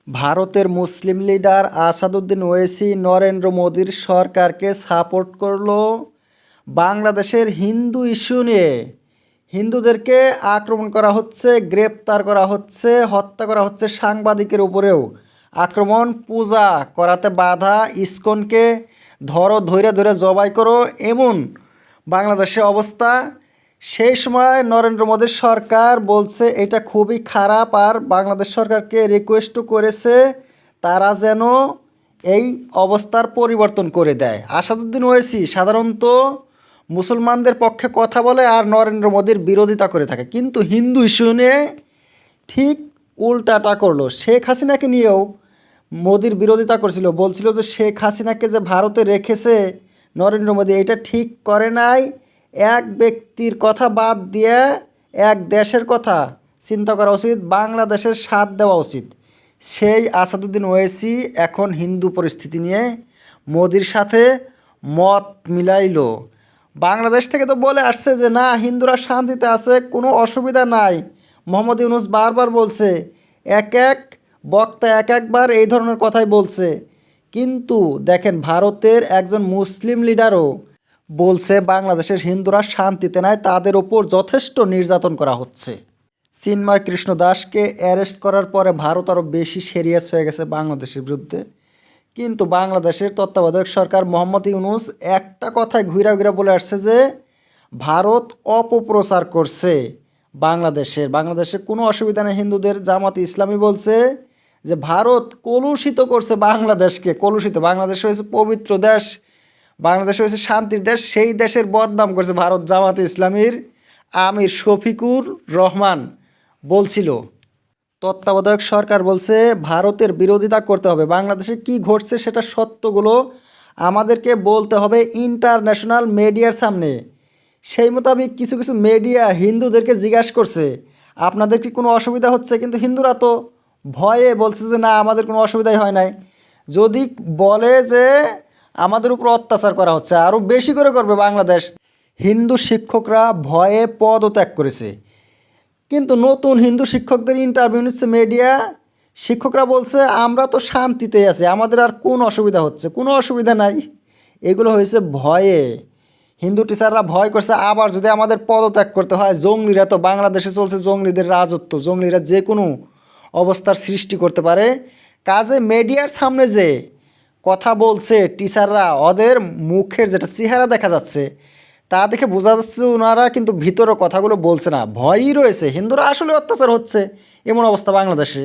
ভারতের মুসলিম লিডার আসাদুদ্দিন ওয়েসি নরেন্দ্র মোদীর সরকারকে সাপোর্ট করলো বাংলাদেশের হিন্দু ইস্যু নিয়ে। হিন্দুদেরকে আক্রমণ করা হচ্ছে, গ্রেপ্তার করা হচ্ছে, হত্যা করা হচ্ছে, সাংবাদিকের উপরেও আক্রমণ, পূজা করাতে বাধা, ইসকনকে ধরে ধরে জবাই করো, এমন বাংলাদেশে অবস্থা। সেই সময় নরেন্দ্র মোদীর সরকার বলছে এটা খুবই খারাপ, আর বাংলাদেশ সরকারকে রিকোয়েস্টও করেছে তারা যেন এই অবস্থার পরিবর্তন করে দেয়। আসাদুদ্দিন ওয়েসি সাধারণত মুসলমানদের পক্ষে কথা বলে আর নরেন্দ্র মোদীর বিরোধিতা করে থাকে, কিন্তু হিন্দু ইস্যু নিয়ে ঠিক উল্টাটা করলো। শেখ হাসিনাকে নিয়েও মোদির বিরোধিতা করছিল, বলছিল যে শেখ হাসিনাকে যে ভারতে রেখেছে নরেন্দ্র মোদী এটা ঠিক করে নাই, এক ব্যক্তির কথা বাদ দিয়ে এক দেশের কথা চিন্তা করা উচিত, বাংলাদেশের সাথ দেওয়া উচিত। সেই আসাদুদ্দিন ওয়েসি এখন হিন্দু পরিস্থিতি নিয়ে মোদির সাথে মত মিলাইল। বাংলাদেশ থেকে তো বলে আসছে যে না, হিন্দুরা শান্তিতে আছে, কোনো অসুবিধা নাই। মোহাম্মদ ইউনূস বারবার বলছে, এক এক বক্তা এক একবার এই ধরনের কথাই বলছে, কিন্তু দেখেন ভারতের একজন মুসলিম লিডারও বলছে বাংলাদেশের হিন্দুরা শান্তিতে নাই, তাদের ওপর যথেষ্ট নির্যাতন করা হচ্ছে। চিন্ময় কৃষ্ণ দাসকে অ্যারেস্ট করার পরে ভারত আরও বেশি সিরিয়াস হয়ে গেছে বাংলাদেশের বিরুদ্ধে। কিন্তু বাংলাদেশের তত্ত্বাবধায়ক সরকার মোহাম্মদ ইউনূস একটা কথায় ঘুরা বলে আসছে যে ভারত অপপ্রচার করছে বাংলাদেশে কোনো অসুবিধা নেই হিন্দুদের। জামাত ইসলামী বলছে যে ভারত কলুষিত করছে বাংলাদেশকে, কলুষিত। বাংলাদেশ হয়েছে পবিত্র দেশ, বাংলাদেশ হয়েছে শান্তির দেশ, সেই দেশের বদনাম করছে ভারত। জামাত ইসলামীর আমির শফিকুর রহমান বলছিল, তত্ত্বাবধায়ক সরকার বলছে ভারতের বিরোধিতা করতে হবে, বাংলাদেশে কি ঘটছে সেটা সত্যগুলো আমাদেরকে বলতে হবে ইন্টারন্যাশনাল মিডিয়ার সামনে। সেই মোতাবেক কিছু কিছু মিডিয়া হিন্দুদেরকে জিজ্ঞাসা করছে আপনাদের কি কোনো অসুবিধা হচ্ছে, কিন্তু হিন্দুরা তো ভয়ে বলছে যে না, আমাদের কোনো অসুবিধাই হয় নাই। যদি বলে যে আমাদের উপর অত্যাচার করা হচ্ছে, আরও বেশি করে করবে বাংলাদেশ। হিন্দু শিক্ষকরা ভয়ে পদত্যাগ করেছে, কিন্তু নতুন হিন্দু শিক্ষকদের ইন্টারভিউ নিচ্ছে মিডিয়া। শিক্ষকরা বলছে আমরা তো শান্তিতেই আছি, আমাদের আর কোন অসুবিধা হচ্ছে, কোনো অসুবিধা নাই। এগুলো হয়েছে ভয়ে, হিন্দু টিচাররা ভয় করছে। আবার যদি আমাদের পদত্যাগ করতে হয়, জঙ্গলিরা তো বাংলাদেশে চলছে, জঙ্গলিদের রাজত্ব, জঙ্গলিরা যে কোনো অবস্থার সৃষ্টি করতে পারে। কাজে মিডিয়ার সামনে যে কথা বলছে টিচাররা, ওদের মুখের যেটা চেহারা দেখা যাচ্ছে তা দেখে বোঝা যাচ্ছে ওনারা কিন্তু ভিতরে কথাগুলো বলছে না, ভয়ই রয়েছে হিন্দুরা আসলে অত্যাচার হচ্ছে, এমন অবস্থা বাংলাদেশে।